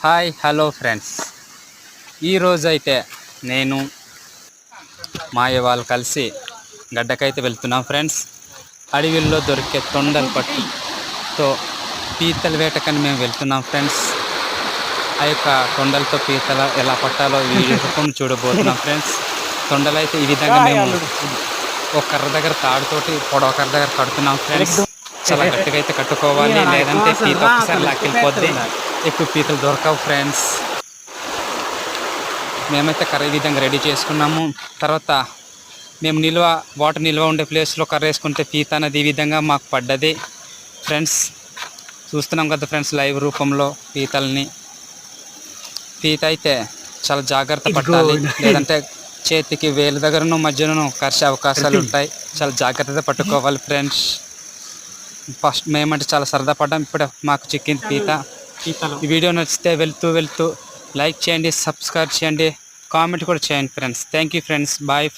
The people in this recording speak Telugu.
హాయ్ హలో ఫ్రెండ్స్, ఈరోజైతే నేను మాయ వాళ్ళు కలిసి గడ్డకైతే వెళ్తున్నాం ఫ్రెండ్స్. అడవిల్లో దొరికే తొండల పట్టుతో పీతల వేటకని మేము వెళ్తున్నాం ఫ్రెండ్స్. ఆ యొక్క తొండలతో పీతల ఎలా పట్టాలో వీడియో రూపం చూడబోతున్నాం ఫ్రెండ్స్. తొండలు అయితే ఈ విధంగా మేము ఒక కర్ర దగ్గర తాడుతోటి పొడవ కర్ర దగ్గర కడుతున్నాం ఫ్రెండ్స్. చాలా గట్టిగా అయితే కట్టుకోవాలి, లేదంటే పీత ఒకసారి లాక్కెళ్ళిపోద్ది, ఎక్కువ పీతలు దొరకవు ఫ్రెండ్స్. మేమైతే కర్ర ఈ విధంగా రెడీ చేసుకున్నాము. తర్వాత మేము వాటర్ నిల్వ ఉండే ప్లేస్లో కర్ర వేసుకుంటే పీత అనేది ఈ విధంగా మాకు పడ్డది ఫ్రెండ్స్. చూస్తున్నాం కదా ఫ్రెండ్స్, లైవ్ రూపంలో పీతల్ని. పీత అయితే చాలా జాగ్రత్త పట్టాలి, లేదంటే చేతికి వేలు దగ్గరను మధ్యను కరిసే అవకాశాలు ఉంటాయి. చాలా జాగ్రత్తగా పట్టుకోవాలి ఫ్రెండ్స్. ఫస్ట్ మేమంటే చాలా సరదా పడ్డాం, ఇప్పుడు మాకు చిక్కింది పీత. ఈ వీడియో నచ్చితే వెళ్తూ లైక్ చేయండి, సబ్స్క్రైబ్ చేయండి, కామెంట్ కూడా చేయండి friends. Thank you friends, bye.